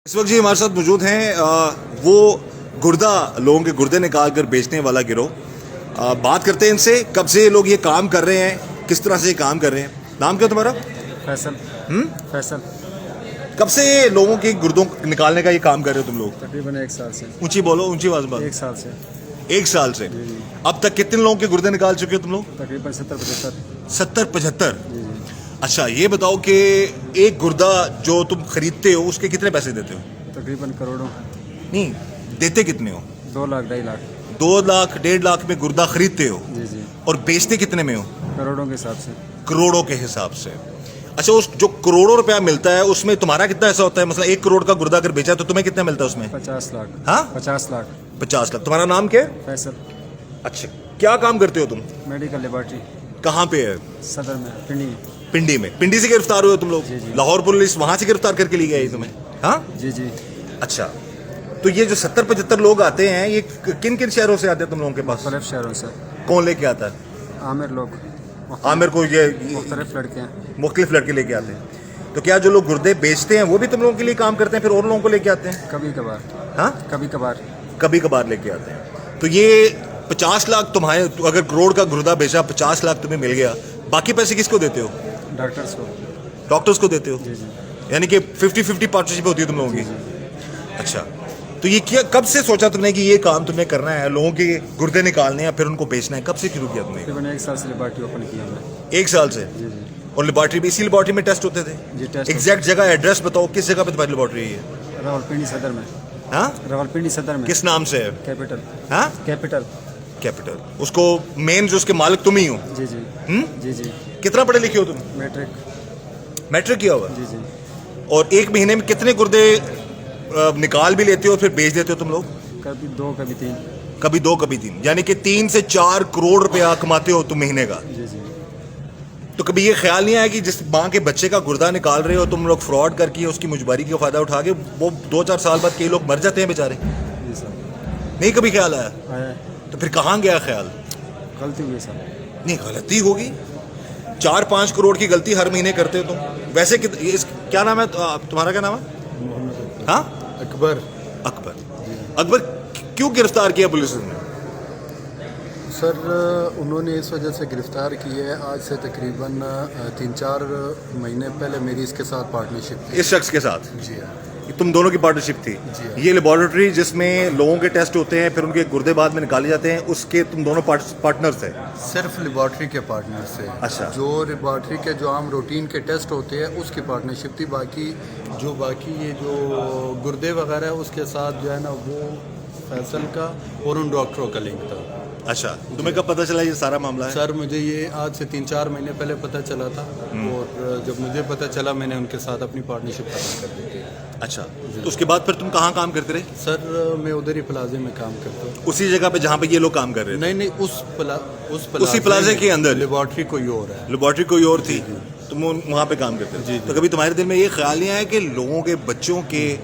اس وقت جی ہمارے ساتھ موجود ہیں وہ گردہ لوگوں کے گردے نکال کر بیچنے والا گروہ. بات کرتے ہیں ان سے کب سے لوگ یہ کام کر رہے ہیں, کس طرح سے یہ کام کر رہے ہیں. نام کیا تمہارا؟ فیصل. فیصل. کب سے لوگوں کے گردوں نکالنے کا یہ کام کر رہے ہو تم لوگ؟ تقریباً 1 سال سے. اونچی بولو, اونچی آواز بات. 1 سال سے. 1 سال سے. اب تک کتنے لوگوں کے گردے نکال چکے ہو تم لوگ؟ تقریباً 70-75. 70-75. اچھا یہ بتاؤ کہ ایک گردہ جو تم خریدتے ہو اس کے کتنے پیسے دیتے ہو؟ تقریباً کروڑوں. نہیں, دیتے کتنے ہو؟ 2 لاکھ 2.5 لاکھ. 2 لاکھ 1.5 لاکھ میں گردہ خریدتے ہو جی. اور بیچتے کتنے میں ہو؟ کروڑوں کے حساب سے. کروڑوں کے حساب سے. اچھا اس جو کروڑوں روپیہ ملتا ہے اس میں تمہارا کتنا ایسا ہوتا ہے؟ مثلا 1 کروڑ کا گردہ اگر بیچا تو تمہیں کتنا ملتا ہے اس میں؟ 50 لاکھ. ہاں 50 لاکھ. 50 لاکھ. تمہارا نام کیا ہے؟ فیصل. اچھا کیا کام کرتے ہو تم؟ Medical laboratory. کہاں پہ ہے؟ صدر میں. پنڈی. پنڈی میں. پنڈی سے گرفتار ہوئے تم لوگ؟ جی. لاہور پولیس وہاں سے گرفتار کر کے لے گئی تمہیں؟ ہاں جی. اچھا تو یہ جو 70-75 لوگ آتے ہیں یہ کن کن شہروں سے آتے ہیں تم لوگوں کے پاس؟ مختلف شہروں سے. کون لے کے آتا ہے؟ عامر لوگ. عامر کو یہ مختلف لڑکے ہیں. مختلف لڑکے لے کے آتے ہیں. تو کیا جو لوگ گردے بیچتے ہیں وہ بھی تم لوگوں کے لیے کام کرتے ہیں پھر اور لوگوں کو لے کے آتے ہیں؟ کبھی کبھار. ہاں کبھی کبھار. کبھی کبھار لے کے آتے ہیں. تو یہ 50 لاکھ تمہارے, اگر کروڑ کا گردہ بیچا 50 لاکھ تمہیں مل گیا, باقی پیسے کس کو دیتے ہو؟ ڈاکٹرس کو. ڈاکٹرز کو دیتے ہو. جی. یعنی کہ 50-50 پارٹنرشپ ہوتی ہے تم لوگوں کی. اچھا تو یہ کیا, کب سے سوچا تم نے کہ یہ کام تمہیں کرنا ہے, لوگوں کے گردے نکالنے ہیں پھر ان کو بیچنا ہے؟ کب سے شروع کیا تم نے؟ تقریباً 1 سال سے لیبارٹری اوپن کیا میں. 1 سال سے. جی. اور لیبارٹری میں, اسی لیبارٹری میں ٹیسٹ ہوتے تھے؟ جی ٹیسٹ. ایگزیکٹ جگہ ایڈریس بتاؤ, کس جگہ پہ تمہاری لیبارٹری ہے؟ راولپنڈی صدر میں. ہاں راولپنڈی صدر میں. کس نام سے ہے؟ کیپٹل. ہاں کیپٹل. کیپٹل. اس کو مین جو اس کے مالک تم ہی ہو؟ جی. کتنا پڑھے لکھے ہو تم؟ میٹرک. میٹرک کیا ہوا؟ جی. اور ایک مہینے میں کتنے گردے نکال بھی لیتے ہو پھر بیچ دیتے ہو تم لوگ؟ کبھی 2 کبھی 3. کبھی 2 کبھی 3, یعنی کہ 3 سے 4 کروڑ روپیہ کماتے ہو تم مہینے کا. جی. تو کبھی یہ خیال نہیں آیا کہ جس ماں کے بچے کا گردہ نکال رہے ہو تم لوگ فراڈ کر کے اس کی مجبری کا فائدہ اٹھا کے وہ 2-4 سال بعد کئی لوگ مر جاتے ہیں بیچارے؟ جی سر. نہیں کبھی خیال آیا؟ آیا. تو پھر کہاں گیا خیال؟ غلطی ہوئی سر. نہیں غلطی ہوگی, 4-5 کروڑ کی غلطی ہر مہینے کرتے ہو تم. ویسے کیا نام ہے تمہارا؟ کیا نام ہے؟ محمد. ہاں اکبر. اکبر کیوں گرفتار کیا پولیس نے؟ سر انہوں نے اس وجہ سے گرفتار کی ہے, آج سے تقریباً 3-4 مہینے پہلے میری اس کے ساتھ پارٹنرشپ تھی. اس شخص کے ساتھ جی ہاں. تم دونوں کی پارٹنرشپ تھی؟ جی ہاں. یہ لیبارٹری جس میں لوگوں کے ٹیسٹ ہوتے ہیں پھر ان کے گردے بعد میں نکالے جاتے ہیں, اس کے تم دونوں پارٹنرز ہیں؟ صرف لیبارٹری کے پارٹنر سے. اچھا. جو لیبارٹری کے جو عام روٹین کے ٹیسٹ ہوتے ہیں اس کی پارٹنرشپ تھی. باقی یہ جو گردے وغیرہ ہے اس کے ساتھ جو ہے نا وہ فیصل کا اور ان ڈاکٹروں کا لنک تھا. اچھا تمہیں کب پتہ چلا یہ سارا معاملہ ہے؟ سر مجھے یہ آج سے 3-4 مہینے پہلے پتہ چلا تھا, اور جب مجھے پتہ چلا میں نے ان کے ساتھ اپنی پارٹنرشپ ختم کر دی تھی. اچھا تو اس کے بعد پھر تم کہاں کام کرتے رہے؟ سر میں ادھر ہی پلازے میں کام کرتا ہوں. اسی جگہ پہ جہاں پہ یہ لوگ کام کر رہے تھے؟ نہیں اسی پلازے کے اندر لیبارٹری کوئی اور ہے. لیبارٹری کوئی اور تھی, تم وہاں پہ کام کرتے تھے. تو کبھی تمہارے دل میں یہ خیال نہیں آیا کہ لوگوں کے بچوں کے,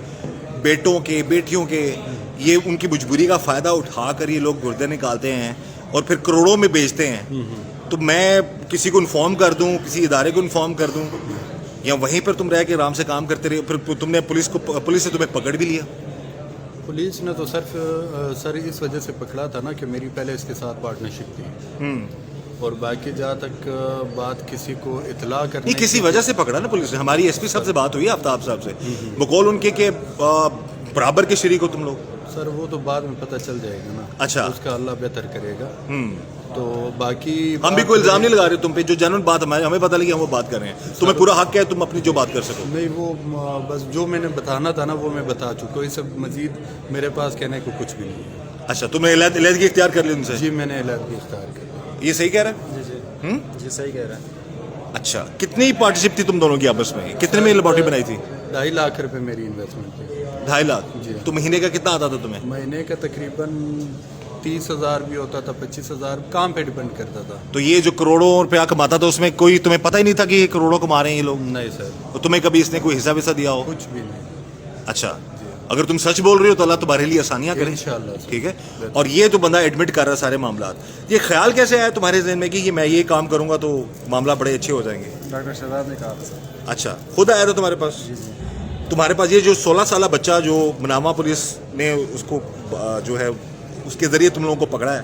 بیٹوں کے, بیٹیوں کے, یہ ان کی مجبوری کا فائدہ اٹھا کر یہ لوگ گردے نکالتے ہیں اور پھر کروڑوں میں بیچتے ہیں, تو میں کسی کو انفارم کر دوں, کسی ادارے کو انفارم کر دوں, یا وہیں پر تم رہ کے آرام سے کام کرتے رہے؟ پھر تم نے پولیس نے تمہیں پکڑ بھی لیا؟ پولیس نے تو سر اس وجہ سے پکڑا تھا نا کہ میری پہلے اس کے ساتھ پارٹنرشپ تھی, اور باقی جہاں تک بات کسی کو اطلاع کرنے نہیں, کسی وجہ سے پکڑا نا پولیس نے. ہماری ایس پی صاحب سے بات ہوئی, آفتاب صاحب سے, بقول ان کے کہ برابر کے شریک ہو تم لوگ. سر وہ تو بعد میں پتہ چل جائے گا نا. اچھا. اس کا اللہ بہتر کرے گا. تو باقی ہم بھی کوئی الزام نہیں لگا رہے تم پہ, جو جنرل بات ہمیں پتہ لگی ہم وہ بات کر رہے ہیں. تمہیں پورا حق ہے تم اپنی جو بات کر سکو. نہیں وہ بس جو میں نے بتانا تھا نا وہ میں بتا چکا ہوں. اس سے مزید میرے پاس کہنے کو کچھ بھی نہیں ہے. اچھا تم نے علیحدگی اختیار کر لی ان سے؟ جی میں نے علیحدگی اختیار کر لی. یہ صحیح کہہ رہا ہے؟ جی صحیح کہہ رہا ہے. اچھا کتنی پارٹنرشپ تھی تم دونوں کی آپس میں؟ کتنے میں لیبارٹری بنائی تھی؟ 2.5 لاکھ روپے میری انویسٹمنٹ تھی. 2.5 لاکھ. جی. تو مہینے کا کتنا آتا تھا تمہیں؟ مہینے کا تقریباً 30,000 بھی ہوتا تھا, 25,000, کام پہ ڈیپینڈ کرتا تھا. تو یہ جو کروڑوں روپیہ کماتا تھا اس میں کوئی تمہیں پتہ ہی نہیں تھا کہ یہ کروڑوں کما رہے ہیں یہ لوگ؟ نہیں سر. تو تمہیں کبھی اس نے کوئی حصہ وصہ دیا ہو؟ کچھ بھی نہیں. اچھا اگر تم سچ بول رہے ہو تو اللہ تمہارے لیے آسانیاں کرے انشاءاللہ. ٹھیک ہے. اور یہ تو بندہ ایڈمٹ کر رہا ہے سارے معاملات, یہ خیال کیسے آیا تمہارے ذہن میں کہ میں یہ کام کروں گا تو معاملہ بڑے اچھے ہو جائیں گے؟ ڈاکٹر شہزاد نے کہا تھا سر. اچھا خود آیا تھا تمہارے پاس؟ جی. تمہارے پاس یہ جو 16 سالہ بچہ جو منامہ پولیس نے اس کو جو ہے اس کے ذریعے تم لوگوں کو پکڑا ہے,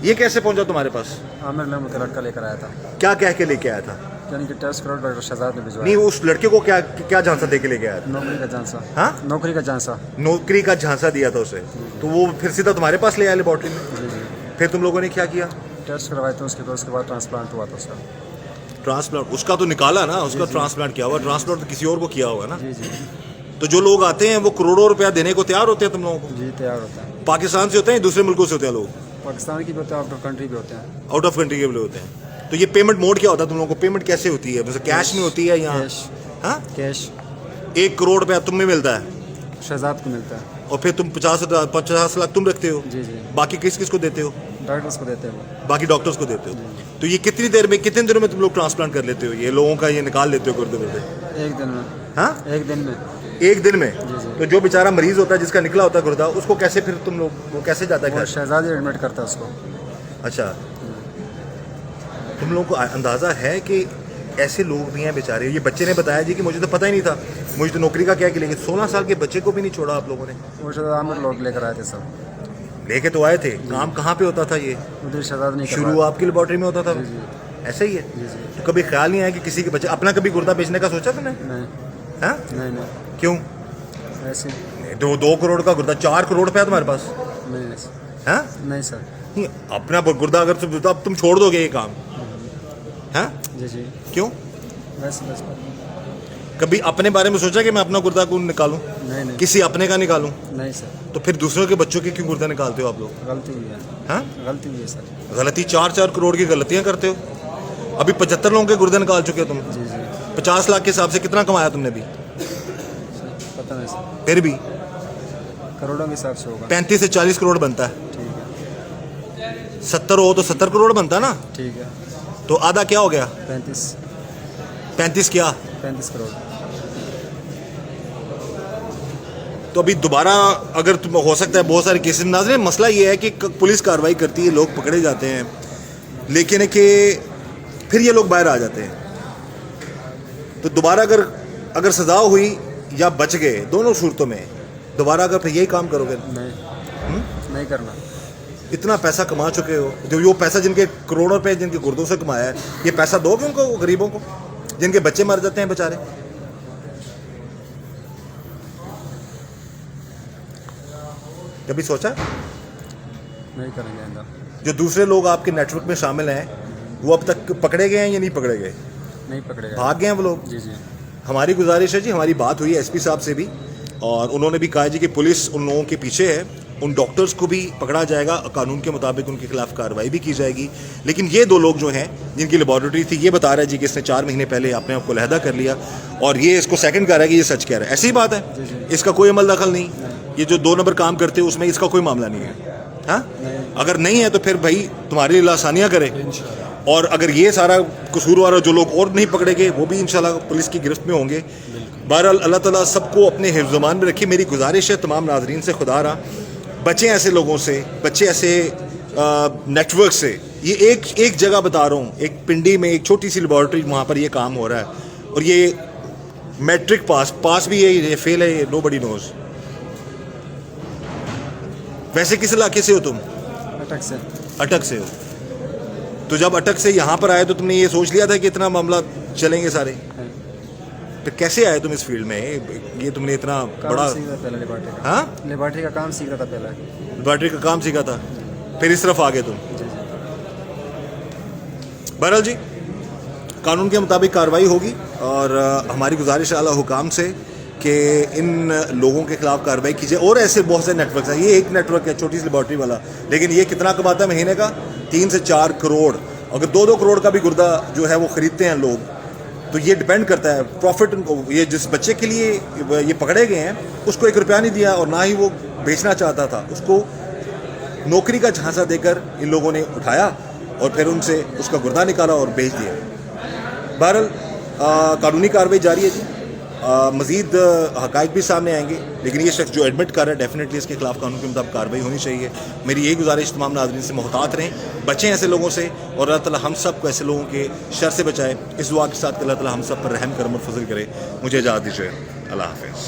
یہ کیسے پہنچا تمہارے پاس؟ عامر نے مجھے لڑکا لے کر آیا تھا, کیا کہہ کے لے کے آیا تھا؟ یعنی کہ ٹیسٹ کرو ڈاکٹر شہزاد نے بھجوایا. نہیں, اس لڑکے کو کیا جھانسا دے کے لے کے آیا تھا؟ نوکری کا جھانسا. ہاں, نوکری کا جھانسا. نوکری کا جھانسا دیا تھا اسے, تو وہ پھر سیدھا تمہارے پاس لے آیا لیبارٹری میں. جی جی, پھر تم لوگوں نے کیا کیا؟ ٹیسٹ کروائے تھے, اس کے بعد ٹرانسپلانٹ ہوا تھا اس کا. ٹرانسپلانٹ اس کا تو نکالا نا, اس کا ٹرانسپلانٹ کیا ہوا؟ ٹرانسپلانٹ تو کسی اور کو کیا ہوگا نا. جی جی تو جو لوگ آتے ہیں وہ کروڑوں روپیہ دینے کو تیار ہوتے ہیں تم لوگوں کو؟ جی, تیار ہوتا ہے. پاکستان سے ہوتے ہیں, دوسرے ملکوں سے ہوتے ہیں لوگ؟ پاکستان کی بھی ہوتے ہیں, آؤٹ آف کنٹری بھی ہوتے ہیں. آؤٹ آف کنٹری کے بھی ہوتے ہیں. تو یہ پیمنٹ موڈ کیا ہوتا ہے تم لوگوں کو؟ پیمنٹ کیسے ہوتی ہے؟ کیش میں ہوتی ہے یا کیش؟ ہاں, کیش 1 کروڑ روپیہ تم میں ملتا ہے شہزاد کو ملتا ہے. اور پھر تم 50 لاکھ تم رکھتے ہو. جی جی, باقی کس کو دیتے ہو؟ ڈاکٹرس کو دیتے ہیں وہ. باقی ڈاکٹرز کو دیتے ہو. تو یہ کتنی دیر میں, کتنے دنوں میں تم لوگ ٹرانسپلانٹ کر لیتے ہو یہ لوگوں کا, یہ نکال لیتے ہو گردے وردے؟ 1 دن میں. ہاں, 1 دن میں. 1 دن میں. جی جی, تو جو بیچارہ مریض ہوتا ہے جس کا نکلا ہوتا ہے گردہ, اس کو کیسے پھر تم لوگ, وہ کیسے جاتا ہے وہ گھر؟ شہزاد ہی ایڈمٹ کرتا ہے اس کو. اچھا, تم لوگوں کو اندازہ ہے کہ ایسے لوگ بھی ہیں بیچارے؟ یہ بچے نے بتایا جی کہ مجھے تو پتہ ہی نہیں تھا, مجھے تو نوکری کا کیا کہ, لیکن 16 سال کے بچے کو بھی نہیں چھوڑا آپ لوگوں نے. وہ شہزاد عامر لوگ لے کر آئے تھے سب. لے کے تو آئے تھے, کام کہاں پہ ہوتا تھا یہ؟ ادھر شہزاد نہیں شروع آپ کی لیبارٹری میں ہوتا تھا؟ جی جی ایسا ہی ہے. جی جی. تو کبھی خیال نہیں آیا کہ کسی کے بچے اپنا کبھی گردہ بیچنے کا سوچا تم نے؟ نہیں ہاں, نہیں نہیں, کیوں؟ ایسے 2 کروڑ کا گردہ, 4 کروڑ روپیہ تمہارے پاس؟ نہیں ہاں, نہیں سر. نہیں, اپنا گردہ اگر اب تم چھوڑ دو گے یہ کام؟ ہاں, جی جی, کیوں؟ ویسے بس. کبھی اپنے بارے میں سوچا کہ میں اپنا گردہ کیوں نکالوں, نہیں نہیں کسی اپنے کا نکالوں؟ نہیں سر, تو پھر دوسروں کے بچوں کے کیوں گردہ نکالتے ہو آپ لوگ؟ غلطی ہوئی ہے. ہاں, غلطی ہوئی ہے سر. غلطی 4 کروڑ کی غلطیاں کرتے ہو. ابھی 75 لوگوں کے گردے نکال چکے ہو تم. جی جی, 50 لاکھ کے حساب سے کتنا کمایا تم نے ابھی؟ پتہ نہیں سر, پھر بھی کروڑوں کے حساب سے ہوگا. 35 سے 40 کروڑ بنتا ہے. ٹھیک ہے 70 ہو تو 70 کروڑ بنتا نا. ٹھیک ہے. تو آدھا کیا ہو گیا؟ 35 کیا؟ 35 کروڑ. تو ابھی دوبارہ اگر تم, ہو سکتا ہے بہت سارے کیسز میں. ناظرین, مسئلہ یہ ہے کہ پولیس کارروائی کرتی ہے, لوگ پکڑے جاتے ہیں, لیکن ہے کہ پھر یہ لوگ باہر آ جاتے ہیں. تو دوبارہ اگر سزا ہوئی یا بچ گئے, دونوں صورتوں میں دوبارہ اگر پھر یہی کام کرو گے؟ نہیں کرنا. اتنا پیسہ کما چکے ہو, جو وہ پیسہ جن کے کروڑوں روپے جن کے گردوں سے کمایا ہے, یہ پیسہ دو گے ان کو, غریبوں کو جن کے بچے مر جاتے ہیں بیچارے؟ کبھی سوچا؟ نہیں کریں گے اندر. جو دوسرے لوگ آپ کے نیٹ ورک میں شامل ہیں وہ اب تک پکڑے گئے ہیں یا نہیں پکڑے گئے؟ نہیں پکڑے گا. بھاگ گئے ہیں وہ لوگ؟ جی جی. ہماری گزارش ہے جی, ہماری بات ہوئی ہے ایس پی صاحب سے بھی, اور انہوں نے بھی کہا جی کہ پولیس ان لوگوں کے پیچھے ہے, ان ڈاکٹرز کو بھی پکڑا جائے گا, قانون کے مطابق ان کے خلاف کارروائی بھی کی جائے گی. لیکن یہ 2 لوگ جو ہیں جن کی لیبارٹری تھی, یہ بتا رہا ہے جی کہ اس نے 4 مہینے پہلے اپنے آپ کو علیحدہ کر لیا, اور یہ اس کو سیکنڈ کہہ رہا ہے کہ یہ سچ کہہ رہا ہے. ایسی ہی بات ہے, اس کا کوئی عمل دخل نہیں. یہ جو 2 نمبر کام کرتے ہیں اس میں اس کا کوئی معاملہ نہیں ہے. ہاں, اگر نہیں ہے تو پھر بھائی تمہارے لیے آسانیاں کرے, اور اگر یہ سارا قصوروار جو لوگ اور نہیں پکڑے گئے وہ بھی انشاءاللہ پولیس کی گرفت میں ہوں گے. بہرحال اللہ تعالیٰ سب کو اپنے حفظ امان میں رکھے. میری گزارش ہے تمام ناظرین سے, خدا رہا بچیں ایسے لوگوں سے, بچے ایسے نیٹ ورک سے. یہ ایک جگہ بتا رہا ہوں, ایک پنڈی میں ایک چھوٹی سی لیبارٹری, وہاں پر یہ کام ہو رہا ہے, اور یہ میٹرک پاس بھی ہے, یہ فیل ہے, نو بڈی نوز. ویسے کس علاقے سے ہو تم؟ اٹک سے. اٹک سے ہو. تو جب اٹک سے یہاں پر آئے تو تم نے یہ سوچ لیا تھا کہ اتنا معاملہ چلیں گے سارے؟ تو کیسے آئے تم اس فیلڈ میں؟ یہ تم نے اتنا بڑا ہاں لیبارٹری کا کام سیکھ رہا تھا پہلے. لیبارٹری کا کام سیکھا تھا, پھر اس طرف آ گئے تم. جی بہرحال جی, قانون کے مطابق کارروائی ہوگی, اور ہماری گزارش اعلیٰ حکام سے کہ ان لوگوں کے خلاف کارروائی کی جائے. اور ایسے بہت سے نیٹ ورکس ہیں, یہ ایک نیٹ ورک ہے چھوٹی سی لیبارٹری والا, لیکن یہ کتنا کماتا ہے مہینے کا؟ 3 سے 4 کروڑ. اگر 2 کروڑ کا بھی گردہ جو ہے وہ خریدتے ہیں لوگ, تو یہ ڈپینڈ کرتا ہے پروفٹ ان کو. یہ جس بچے کے لیے یہ پکڑے گئے ہیں اس کو 1 روپیہ نہیں دیا, اور نہ ہی وہ بیچنا چاہتا تھا, اس کو نوکری کا جھانسا دے کر ان لوگوں نے اٹھایا, اور پھر ان سے اس کا گردہ نکالا اور بیچ دیا. بہرحال قانونی کارروائی جاری ہے جی, مزید حقائق بھی سامنے آئیں گے, لیکن یہ شخص جو ایڈمٹ کر رہا ہے ڈیفینیٹلی اس کے خلاف قانون کے مطابق کارروائی ہونی چاہیے. میری یہی گزارش تمام ناظرین سے, محتاط رہیں, بچیں ایسے لوگوں سے, اور اللہ تعالیٰ ہم سب کو ایسے لوگوں کے شر سے بچائے. اس دعا کے ساتھ کہ اللہ تعالیٰ ہم سب پر رحم کرم اور فضل کرے. مجھے اجازت دیجیے, اللہ حافظ.